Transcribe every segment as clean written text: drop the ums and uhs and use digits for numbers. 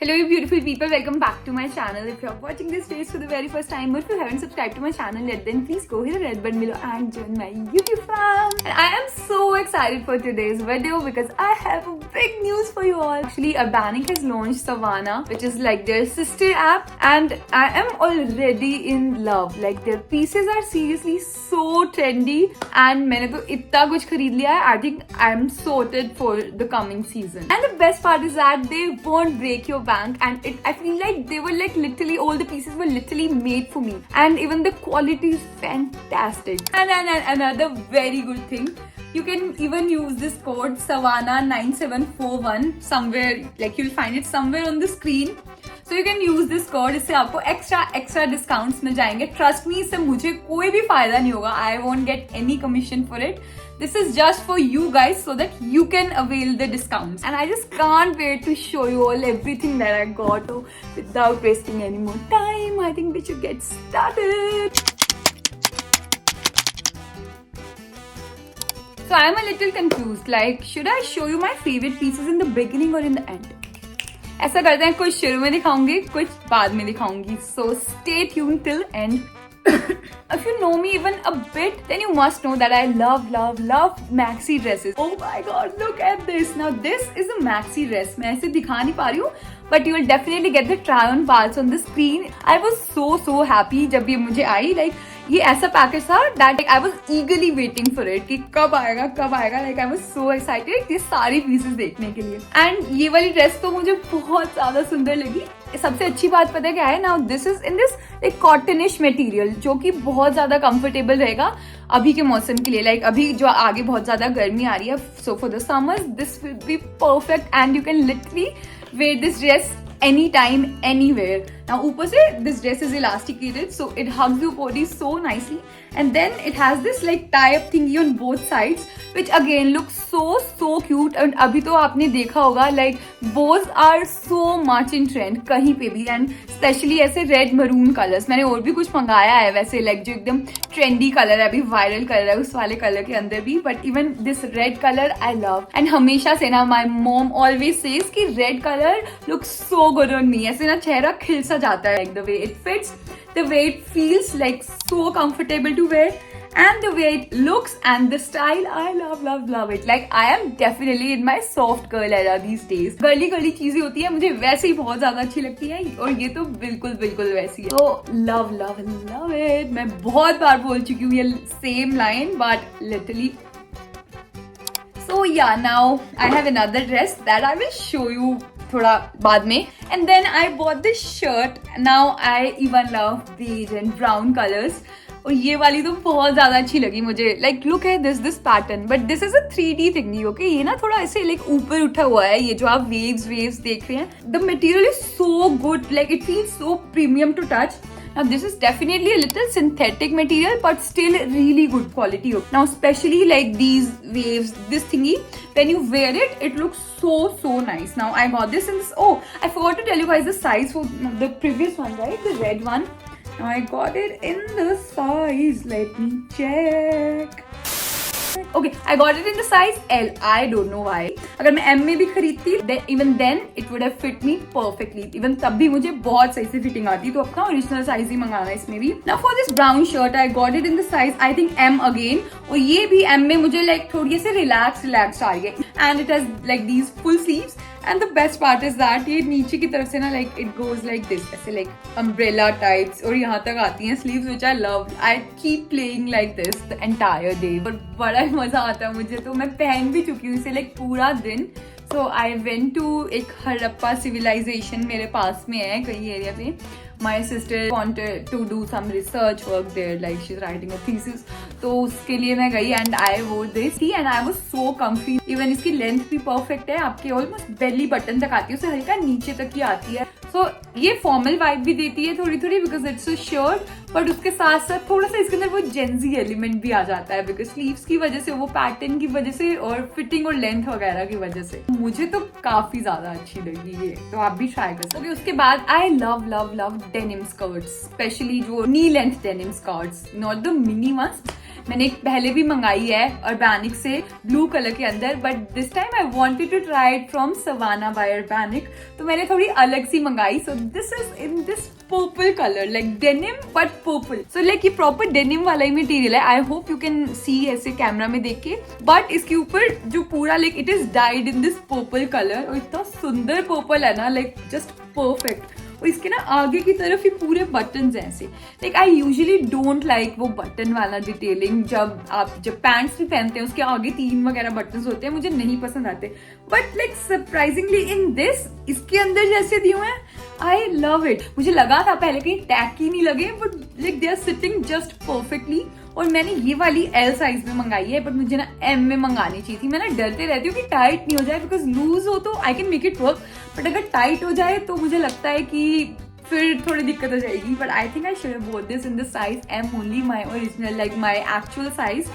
Hello you beautiful people, welcome back to my channel. If you're watching this face for the very first time or if you haven't subscribed to my channel yet, then please go hit the red button below and join my YouTube fam. And I am so excited for today's video because I have a big news for you all. Actually, Urbanic has launched Savannah, which is like their sister app, and I am already in love. Like their pieces are seriously so trendy and मैंने तो इतना कुछ खरीद लिया है. I think I am sorted for the coming season. And the best part is that they won't break your bank, and I feel like they were like literally all the pieces were literally made for me, and even the quality is fantastic. And another very good thing, you can even use this code Savannah9741 somewhere, like you'll find it somewhere on the screen. So you can use this code. इससे आपको extra discounts मिल जाएंगे. Trust me, इससे मुझे कोई भी फायदा नहीं होगा. I won't get any commission for it. This is just for you guys so that you can avail the discounts. And I just can't wait to show you all everything that I got. So without wasting any more time, I think we should get started. So I'm a little confused. Like, should I show you my favorite pieces in the beginning or in the end? ऐसा करते हैं, कुछ शुरू में दिखाऊंगी, कुछ बाद में दिखाऊंगी. So stay tuned till end. If you know me even a bit, then you must know that I love maxi dresses. Oh my god, look at this. Now this is a maxi dress. मैं ऐसे दिखा नहीं पा रही हूँ, but you will definitely get the try-on parts on the screen. I was so happy जब ये मुझे आई. Like ये ऐसा पैकेज था that like I was eagerly waiting for it कि कब आएगा. Like I was so excited ये सारी pieces देखने के लिए. And ये वाली ड्रेस तो मुझे बहुत ज्यादा सुंदर लगी. सबसे अच्छी बात पता है क्या है? Now this is in this like cottonish material जो कि बहुत ज्यादा comfortable रहेगा अभी के मौसम के लिए. Like अभी जो आगे बहुत ज्यादा गर्मी आ रही है, so for the summers this will be perfect and you can literally wear this dress anytime, anywhere. Now ऊपर से this dress is elasticated, so it hugs your body so nicely, and then it has this like tie-up thingy on both sides, which again looks so cute. And अभी तो आपने देखा होगा like bows are so much in trend कहीं पे भी, and especially ऐसे red maroon colors. मैंने और भी कुछ मंगाया है वैसे like जो एकदम trendy color है, अभी viral color है उस वाले color के अंदर भी, but even this red color I love. And हमेशा से ना my mom always says कि red color looks so good on me. ऐसे ना चेहरा खिल सा जाता है. Like the way it fits, the way it feels like so comfortable to wear, and the way it looks and the style, I love it. Like I am definitely in my soft girl era these days. girly चीजें होती है मुझे वैसे ही बहुत ज्यादा अच्छी लगती है, और ये तो बिल्कुल वैसी है. So love it. मैं बहुत बार बोल चुकी हूँ ये same line, but literally. So yeah, now I have another dress that I will show you थोड़ा बाद में. And then I bought this shirt. Now I even love beige and brown colors. और ये वाली तो बहुत ज्यादा अच्छी लगी मुझे. Like look at this pattern, but this is a 3D thingy, okay? ये ना थोड़ा ऐसे like ऊपर उठा हुआ है, ये जो आप waves देख रहे हैं. The material is so good, like it feels so premium to touch. Now this is definitely a little synthetic material, but still really good quality. Now especially like these waves, this thingy, when you wear it, it looks so nice. Now I got this in this. Oh, I forgot to tell you guys the size for the previous one, right? The red one. Now I got it in the size. Let me check. Okay, I got it in the size L. I don't know why. अगर मैं M में भी खरीदती, even then it would have fit me perfectly. Even तब भी मुझे बहुत सही से fitting आती, तो अपना original size ही मंगाना इसमें भी. Now for this brown shirt, I got it in the size I think M again. और ये भी M में मुझे like थोड़ी सी relaxed आ रही है. And it has like these full sleeves. And the best part is that ये नीचे की तरफ से ना like it goes like this, ऐसे like umbrella types, और यहाँ तक आती हैं sleeves, which I love. I keep playing like this the entire day. और बड़ा मजा आता है मुझे, तो मैं पहन भी चुकी हूँ इसे like पूरा दिन. So I went to एक हड़प्पा civilization मेरे पास में है कहीं एरिया पे. My sister wanted to do some research work there, like she's writing a thesis. तो उसके लिए मैं गई and I wore this and I was so comfy. Even इसकी length भी perfect है, आपके almost belly button तक आती है, उससे हल्का नीचे तक ही आती है. So ये फॉर्मल वाइब भी देती है थोड़ी because it's a shirt, but उसके साथ साथ थोड़ा सा इसके अंदर वो जेंजी एलिमेंट भी आ जाता है बिकॉज स्लीव्स की वजह से, वो पैटर्न की वजह से, और फिटिंग और लेंथ वगैरह की वजह से मुझे तो काफी ज्यादा अच्छी लगी ये. तो आप भी ट्राई कर सकते. उसके बाद I love denim skirts, specially जो knee length denim skirts, not the mini ones, मैंने एक पहले भी मंगाई है ऑर्गेनिक से ब्लू कलर के अंदर, but this time I wanted to try it from Savana by organic, तो मैंने थोड़ी अलग सी मंगाई. So this is in this purple colour, like denim but purple. So like ये प्रॉपर डेनिम वाला ही मटेरियल है. I hope you can see ऐसे कैमरा में देख के. बट इसके ऊपर जो पूरा like it is died in this purple colour, और इतना सुंदर पर्पल है ना, लाइक जस्ट परफेक्ट. और इसके ना आगे की तरफ ही पूरे बटन्स हैं ऐसे. Like I usually don't like वो बटन वाला डिटेलिंग. जब पैंट्स भी पहनते हैं उसके आगे 3 वगैरह बटन्स होते हैं, मुझे नहीं पसंद आते. But like surprisingly in this, इसके अंदर जैसे दिए हुए हैं, आई लव इट. मुझे लगा था पहले कहीं टैकी नहीं लगे, but like they are sitting just perfectly. और मैंने ये वाली एल साइज में मंगाई है, बट मुझे ना एम में मंगानी चाहिए थी. मैं ना डरते रहती हूँ कि टाइट नहीं हो जाए, बिकॉज लूज हो तो I can make it work, but अगर टाइट हो जाए तो मुझे लगता है कि फिर थोड़ी दिक्कत हो जाएगी. But I think I should have boat this in the size am only, my original like my actual size.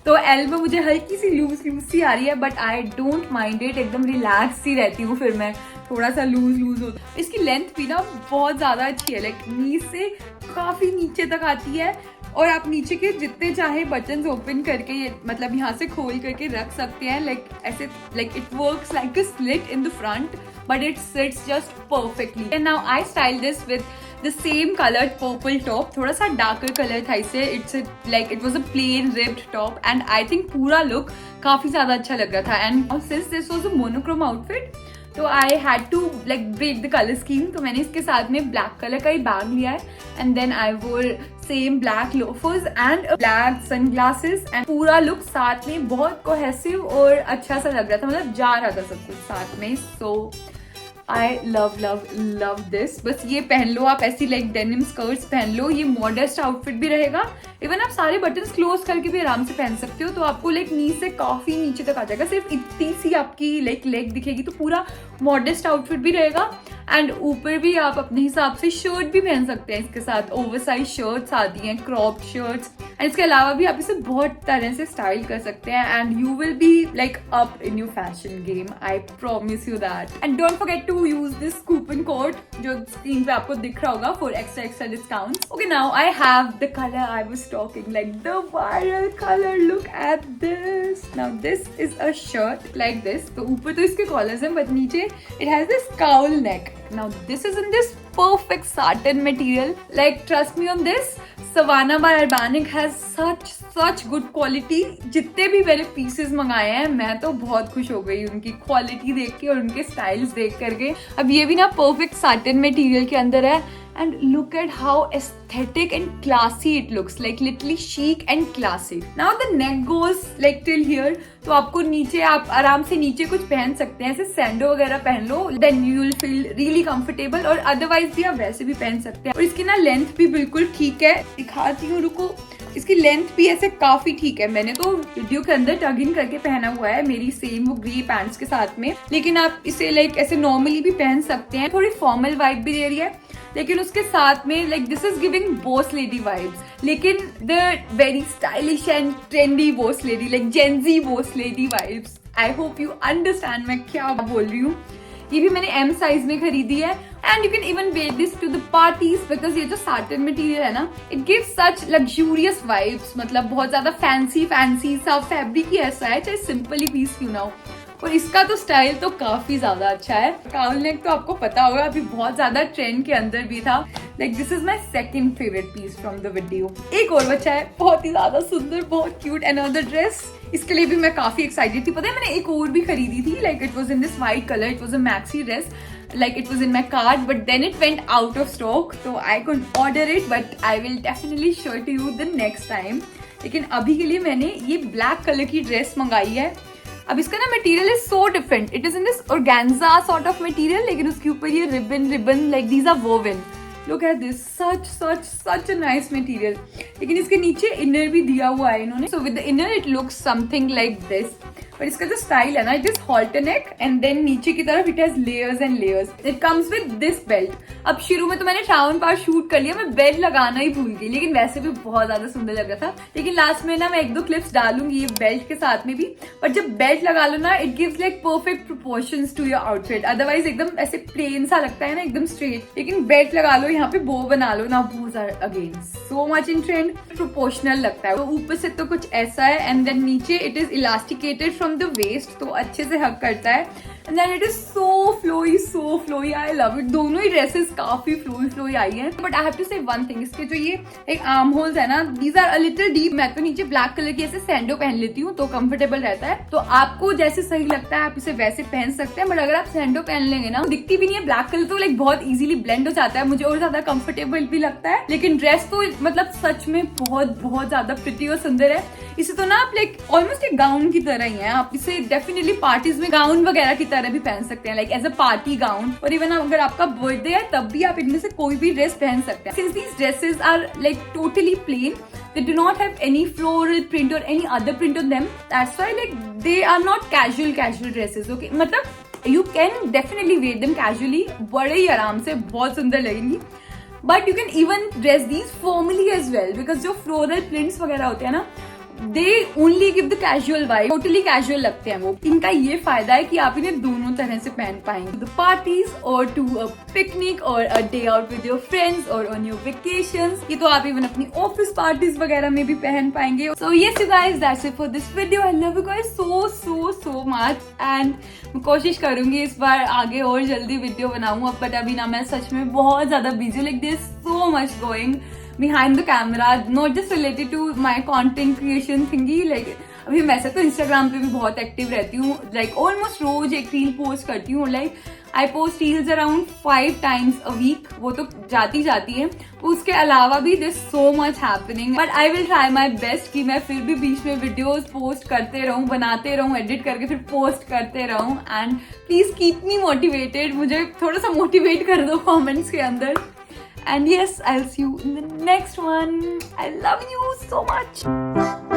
तो एल में मुझे हल्की सी लूज सी आ रही है, but I don't mind it. एकदम रिलैक्स सी रहती हूँ फिर मैं, थोड़ा सा लूज हो. इसकी लेंथ भी ना बहुत ज्यादा अच्छी है, लाइक नी से काफी नीचे तक आती है, और आप नीचे के जितने चाहे बटन्स ओपन करके मतलब यहाँ से खोल करके रख सकते हैं. लाइक ऐसे like it works like a slit in the front, but it sits just perfectly. And now I style this with the same coloured purple top. थोड़ा सा डार्कर कलर था इसे. It's like it was a plain ribbed top, and I think पूरा look काफी ज्यादा अच्छा लग रहा था. And since this was a monochrome outfit, तो I had to like break the colour scheme. तो मैंने इसके साथ में ब्लैक कलर का ही बैग लिया है, एंड देन आई वोर same black loafers and black sunglasses, and पूरा लुक साथ में बहुत कोहेसिव और अच्छा सा लग रहा था. मतलब जा रहा था सब कुछ साथ में. So I love love love this. बस ये पहन लो आप, ऐसी लाइक डेनिम स्कर्ट्स पहन लो, ये मॉडेस्ट आउटफिट भी रहेगा. इवन आप सारे बटन्स क्लोज करके भी आराम से पहन सकते हो. तो आपको लाइक नी से काफी नीचे तक आ जाएगा, सिर्फ इतनी सी आपकी लाइक लेग दिखेगी, तो पूरा मॉडेस्ट आउटफिट भी रहेगा. एंड ऊपर भी आप अपने हिसाब से शर्ट भी पहन सकते हैं इसके साथ. ओवरसाइज शर्ट्स आती हैं, क्रॉप्ड शर्ट्स, एंड इसके अलावा भी आप इसे बहुत तरह से स्टाइल कर सकते हैं. And you will be like up in your fashion game, I promise you that. And don't forget to use this coupon code जो स्क्रीन पे आपको दिख रहा होगा for extra discount. Okay, now I have the colour I was talking, like the viral colour. Look at this. Now this is a shirt like this. तो ऊपर तो इसके कॉलर्स हैं, बट नीचे it has this cowl neck. Now this is in this perfect satin material. Like trust me on this, Savannah by Urbanic has such good quality. जितने भी मैंने pieces मंगाए हैं, मैं तो बहुत खुश हो गई उनकी क्वालिटी देख के और उनके स्टाइल्स देख करके. अब ये भी ना perfect satin material के अंदर है. And look at how aesthetic and classy it looks, like literally chic and classy. Now the neck goes like till here. तो आपको नीचे आप आराम से नीचे कुछ पहन सकते हैं, ऐसे सैंडो वगैरह पहन लो, then you will feel really comfortable. और अदरवाइज भी आप वैसे भी पहन सकते हैं. और इसकी ना लेंथ भी बिल्कुल ठीक है, दिखाती हूँ, रुको. इसकी लेंथ भी ऐसे काफी ठीक है. मैंने तो वीडियो के अंदर टग इन करके पहना हुआ है, मेरी सेम वो ग्रे पैंट्स के साथ में. लेकिन आप इसे लाइक ऐसे नॉर्मली भी पहन सकते हैं. थोड़ी फॉर्मल वाइब भी दे रही है, लेकिन उसके साथ में like this is giving boss lady vibes, लेकिन the very stylish and trendy boss lady, like Gen Z boss lady vibes. I hope you understand मैं क्या बोल रही हूँ. ये भी मैंने एम साइज में खरीदी है. And you can even wear this to the parties, because ये जो साटिन मटेरियल है ना, it gives such luxurious vibes. मतलब बहुत ज्यादा फैंसी सा फैब्रिक ही ऐसा है, चाहे सिंपल ही पीस क्यों ना हो. और इसका तो स्टाइल तो काफी ज्यादा अच्छा है. काउल नेक तो आपको पता होगा अभी बहुत ज्यादा ट्रेंड के अंदर भी था. Like this is my second favourite piece from the video. एक और बच्चा है, बहुत ही ज्यादा सुंदर, बहुत क्यूट. अनदर ड्रेस, इसके लिए भी मैं काफी एक्साइटेड थी. पता है मैंने एक और भी खरीदी थी, like it was in this white colour. It was a maxi dress, like it was in my cart, but then it went out of stock, so I couldn't order it, but I will definitely show it to you the next time. लेकिन अभी के लिए मैंने ये black colour की dress मंगाई है. अब इसका ना material is so different. It is in this organza sort of material, लेकिन उसके ऊपर ये ribbon like these are woven. Look at this, such a nice material. लेकिन इसके नीचे इनर भी दिया हुआ है इन्होंने. So with the inner it looks something like this. पर इसका जो स्टाइल है ना, it is halter neck and then नीचे की तरफ it has layers and layers. It comes with this belt. अब शुरू में तो मैंने ट्रैवल पार्ट शूट कर लिया, मैं बेल्ट लगाना ही भूल गई, लेकिन वैसे भी बहुत ज्यादा सुंदर लग रहा था. लेकिन लास्ट में ना मैं 1-2 क्लिप्स डालूंगी ये बेल्ट के साथ में भी. पर जब बेल्ट लगा लो ना, it gives like perfect proportions to your outfit. Otherwise एकदम ऐसे प्लेन सा लगता है ना, एकदम स्ट्रेट. लेकिन बेल्ट लगा लो, यहाँ पे बो बना लो ना, बहुत सारे again so much in trend, proportional लगता है. तो ऊपर से तो कुछ ऐसा है एंड देन नीचे it is elasticated from the waist, तो अच्छे से हक करता है. And then it is so flowy. I love it. दोनों ही ड्रेसेस काफी फ्लोई आई हैं. But I have to say one thing, इसके जो ये एक आर्म होल्स है ना, these are a little deep. मैं तो नीचे ब्लैक कलर की ऐसे सैंडो पहन लेती हूँ तो कंफर्टेबल रहता है. तो आपको जैसे सही लगता है आप इसे वैसे पहन सकते हैं. बट अगर आप सैंडो पहन लेंगे ना, दिखती भी नहीं है. ब्लैक कलर तो लाइक बहुत इजीली ब्लेंड हो जाता है, मुझे और ज्यादा कंफर्टेबल भी लगता है. लेकिन ड्रेस तो मतलब सच में बहुत ज्यादा प्रिटी और सुंदर है. इसे तो ना आप लाइक ऑलमोस्ट एक गाउन की तरह ही है. आप इसे डेफिनेटली पार्टीज में गाउन वगैरह की तरह भी पहन सकते हैं, like as a party gown. और इवन अगर आपका बर्थडे है तब भी आप इनमें से कोई भी ड्रेस पहन सकते हैं. Since these dresses are like totally plain, they do not have any floral print or any other print on them. That's why like they are not casual dresses. Okay, मतलब you can definitely wear them casually, बड़े ही आराम से बहुत सुंदर लगेंगी. But you can even dress these formally as well, because जो floral prints वगैरह होते हैं ना, they only give the casual vibe. Totally casual लगते हैं वो. इनका ये फायदा है कि आप इन्हें दोनों तरह से पहन पाएंगे. To the parties or to a picnic or a day out with your friends or on your vacations. ये तो आप इवन अपनी ऑफिस पार्टीज वगैरह में भी पहन पाएंगे. So yes you guys, that's it for this video. I love you guys so much and मैं कोशिश करूंगी इस बार आगे और जल्दी वीडियो बनाऊं. बट अभी ना मैं सच में बहुत ज्यादा busy, like there is so much going behind the camera, not just related to my content creation thingy. Like अभी वैसे तो इंस्टाग्राम पे भी बहुत एक्टिव रहती हूँ, लाइक ऑलमोस्ट रोज एक रील पोस्ट करती हूँ. Like I post reels around 5 times a week. वो तो जाती है. उसके अलावा भी this so much happening. But I will try my best कि मैं फिर भी बीच में वीडियोस पोस्ट करते रहूं, बनाते रहूं, एडिट करके फिर पोस्ट करते रहूं. And please keep me motivated. मुझे थोड़ा सा मोटिवेट कर दो कॉमेंट्स के अंदर. And yes, I'll see you in the next one. I love you so much.